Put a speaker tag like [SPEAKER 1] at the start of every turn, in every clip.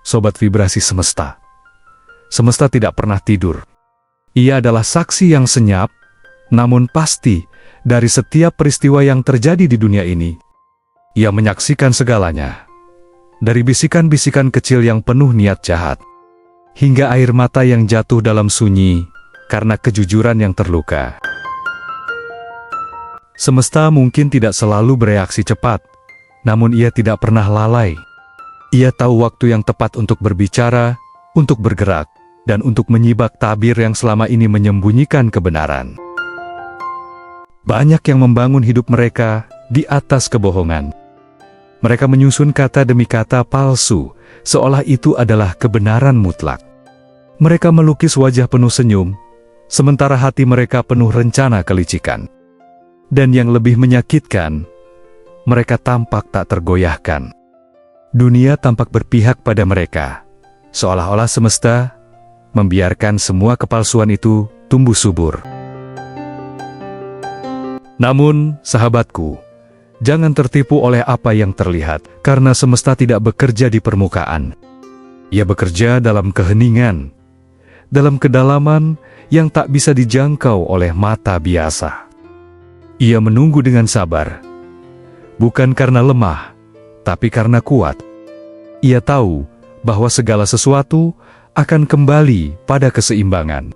[SPEAKER 1] Sobat Vibrasi Semesta. Semesta tidak pernah tidur. Ia adalah saksi yang senyap, namun pasti dari setiap peristiwa yang terjadi di dunia ini. Ia menyaksikan segalanya. Dari bisikan-bisikan kecil yang penuh niat jahat, hingga air mata yang jatuh dalam sunyi karena kejujuran yang terluka. Semesta mungkin tidak selalu bereaksi cepat, namun ia tidak pernah lalai. Ia tahu waktu yang tepat untuk berbicara, untuk bergerak, dan untuk menyibak tabir yang selama ini menyembunyikan kebenaran. Banyak yang membangun hidup mereka di atas kebohongan. Mereka menyusun kata demi kata palsu, seolah itu adalah kebenaran mutlak. Mereka melukis wajah penuh senyum, sementara hati mereka penuh rencana kelicikan. Dan yang lebih menyakitkan, mereka tampak tak tergoyahkan. Dunia tampak berpihak pada mereka, seolah-olah semesta membiarkan semua kepalsuan itu tumbuh subur. Namun, sahabatku, jangan tertipu oleh apa yang terlihat, karena semesta tidak bekerja di permukaan. Ia bekerja dalam keheningan, dalam kedalaman yang tak bisa dijangkau oleh mata biasa. Ia menunggu dengan sabar, bukan karena lemah, tapi karena kuat. Ia tahu bahwa segala sesuatu akan kembali pada keseimbangan.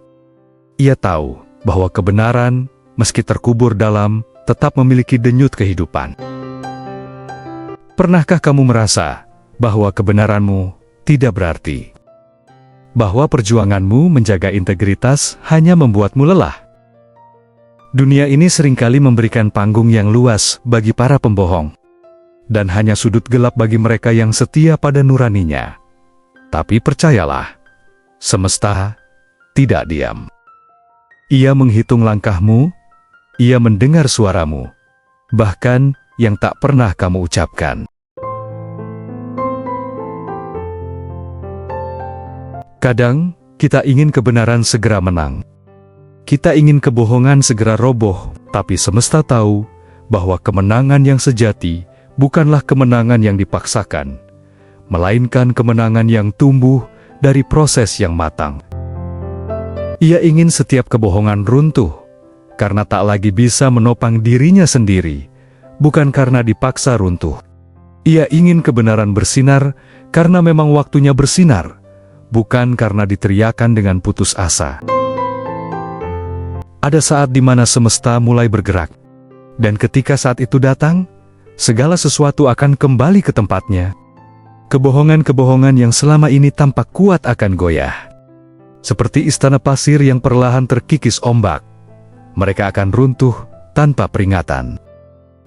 [SPEAKER 1] Ia tahu bahwa kebenaran, meski terkubur dalam, tetap memiliki denyut kehidupan. Pernahkah kamu merasa bahwa kebenaranmu tidak berarti? Bahwa perjuanganmu menjaga integritas hanya membuatmu lelah? Dunia ini seringkali memberikan panggung yang luas bagi para pembohong, dan hanya sudut gelap bagi mereka yang setia pada nuraninya. Tapi percayalah, semesta tidak diam. Ia menghitung langkahmu, ia mendengar suaramu, bahkan yang tak pernah kamu ucapkan. Kadang, kita ingin kebenaran segera menang. Kita ingin kebohongan segera roboh, tapi semesta tahu bahwa kemenangan yang sejati bukanlah kemenangan yang dipaksakan, melainkan kemenangan yang tumbuh dari proses yang matang. Ia ingin setiap kebohongan runtuh, karena tak lagi bisa menopang dirinya sendiri, bukan karena dipaksa runtuh. Ia ingin kebenaran bersinar karena memang waktunya bersinar, bukan karena diteriakan dengan putus asa. Ada saat di mana semesta mulai bergerak, dan ketika saat itu datang, segala sesuatu akan kembali ke tempatnya. Kebohongan-kebohongan yang selama ini tampak kuat akan goyah. Seperti istana pasir yang perlahan terkikis ombak, mereka akan runtuh tanpa peringatan.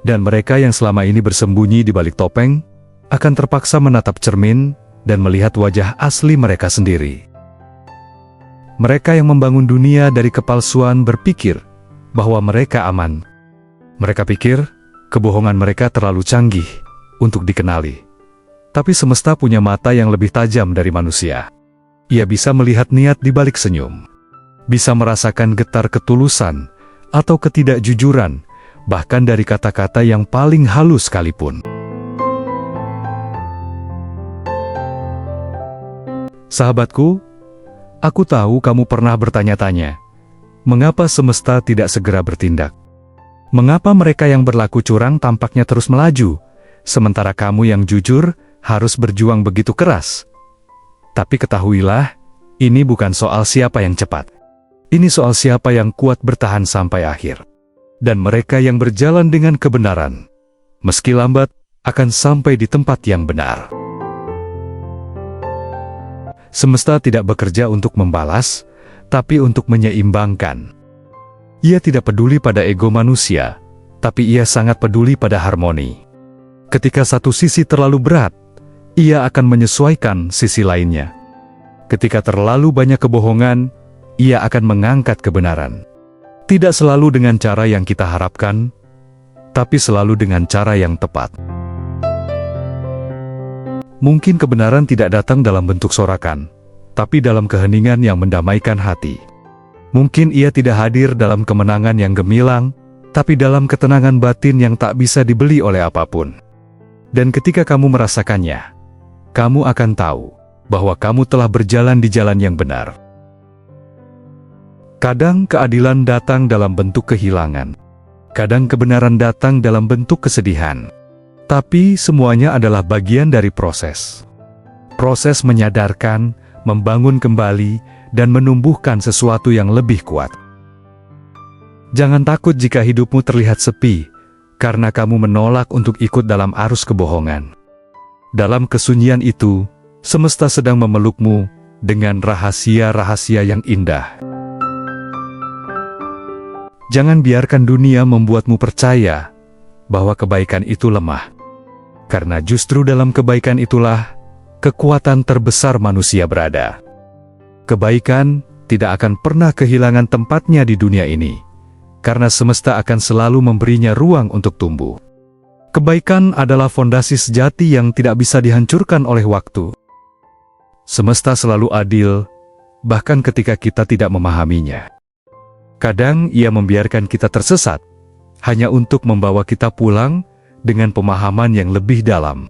[SPEAKER 1] Dan mereka yang selama ini bersembunyi di balik topeng, akan terpaksa menatap cermin dan melihat wajah asli mereka sendiri. Mereka yang membangun dunia dari kepalsuan berpikir bahwa mereka aman. Mereka pikir kebohongan mereka terlalu canggih untuk dikenali. Tapi semesta punya mata yang lebih tajam dari manusia. Ia bisa melihat niat di balik senyum, bisa merasakan getar ketulusan atau ketidakjujuran, bahkan dari kata-kata yang paling halus sekalipun. Sahabatku, aku tahu kamu pernah bertanya-tanya, mengapa semesta tidak segera bertindak? Mengapa mereka yang berlaku curang tampaknya terus melaju, sementara kamu yang jujur harus berjuang begitu keras? Tapi ketahuilah, ini bukan soal siapa yang cepat. Ini soal siapa yang kuat bertahan sampai akhir. Dan mereka yang berjalan dengan kebenaran, meski lambat, akan sampai di tempat yang benar. Semesta tidak bekerja untuk membalas, tapi untuk menyeimbangkan. Ia tidak peduli pada ego manusia, tapi ia sangat peduli pada harmoni. Ketika satu sisi terlalu berat, ia akan menyesuaikan sisi lainnya. Ketika terlalu banyak kebohongan, ia akan mengangkat kebenaran. Tidak selalu dengan cara yang kita harapkan, tapi selalu dengan cara yang tepat. Mungkin kebenaran tidak datang dalam bentuk sorakan, tapi dalam keheningan yang mendamaikan hati. Mungkin ia tidak hadir dalam kemenangan yang gemilang, tapi dalam ketenangan batin yang tak bisa dibeli oleh apapun. Dan ketika kamu merasakannya, kamu akan tahu bahwa kamu telah berjalan di jalan yang benar. Kadang keadilan datang dalam bentuk kehilangan. Kadang kebenaran datang dalam bentuk kesedihan. Tapi semuanya adalah bagian dari proses. Proses menyadarkan, membangun kembali, dan menumbuhkan sesuatu yang lebih kuat. Jangan takut jika hidupmu terlihat sepi, karena kamu menolak untuk ikut dalam arus kebohongan. Dalam kesunyian itu, semesta sedang memelukmu dengan rahasia-rahasia yang indah. Jangan biarkan dunia membuatmu percaya bahwa kebaikan itu lemah. Karena justru dalam kebaikan itulah kekuatan terbesar manusia berada. Kebaikan tidak akan pernah kehilangan tempatnya di dunia ini, karena semesta akan selalu memberinya ruang untuk tumbuh. Kebaikan adalah fondasi sejati yang tidak bisa dihancurkan oleh waktu. Semesta selalu adil, bahkan ketika kita tidak memahaminya. Kadang ia membiarkan kita tersesat, hanya untuk membawa kita pulang dengan pemahaman yang lebih dalam.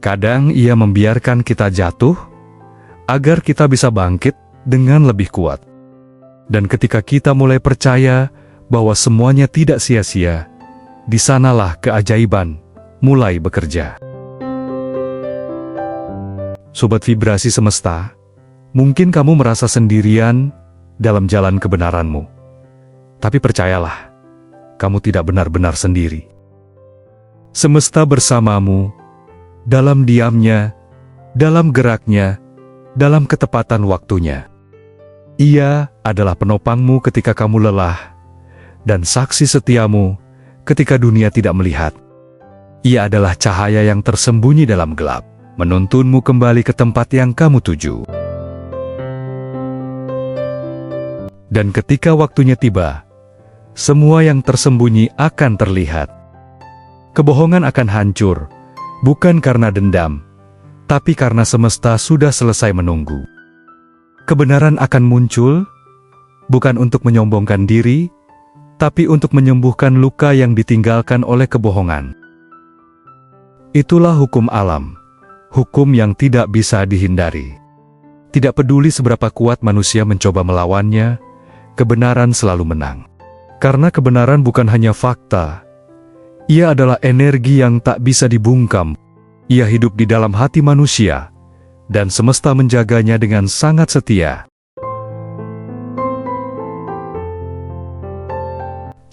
[SPEAKER 1] Kadang ia membiarkan kita jatuh, agar kita bisa bangkit dengan lebih kuat. Dan ketika kita mulai percaya bahwa semuanya tidak sia-sia, di sanalah keajaiban mulai bekerja. Sobat Vibrasi Semesta, mungkin kamu merasa sendirian dalam jalan kebenaranmu. Tapi percayalah, kamu tidak benar-benar sendiri. Semesta bersamamu, dalam diamnya, dalam geraknya, dalam ketepatan waktunya. Ia adalah penopangmu ketika kamu lelah, dan saksi setiamu ketika dunia tidak melihat. Ia adalah cahaya yang tersembunyi dalam gelap, menuntunmu kembali ke tempat yang kamu tuju. Dan ketika waktunya tiba, semua yang tersembunyi akan terlihat. Kebohongan akan hancur, bukan karena dendam, tapi karena semesta sudah selesai menunggu. Kebenaran akan muncul, bukan untuk menyombongkan diri, tapi untuk menyembuhkan luka yang ditinggalkan oleh kebohongan. Itulah hukum alam, hukum yang tidak bisa dihindari. Tidak peduli seberapa kuat manusia mencoba melawannya, kebenaran selalu menang. Karena kebenaran bukan hanya fakta, ia adalah energi yang tak bisa dibungkam. Ia hidup di dalam hati manusia, dan semesta menjaganya dengan sangat setia.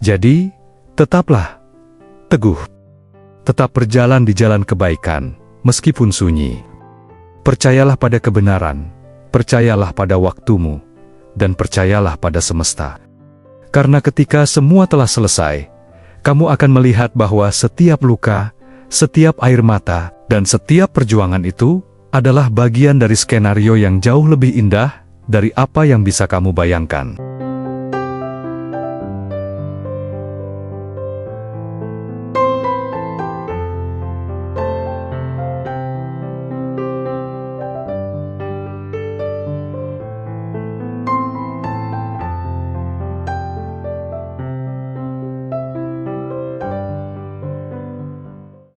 [SPEAKER 1] Jadi, tetaplah teguh. Tetap berjalan di jalan kebaikan, meskipun sunyi. Percayalah pada kebenaran, percayalah pada waktumu, dan percayalah pada semesta. Karena ketika semua telah selesai, kamu akan melihat bahwa setiap luka, setiap air mata, dan setiap perjuangan itu adalah bagian dari skenario yang jauh lebih indah dari apa yang bisa kamu bayangkan.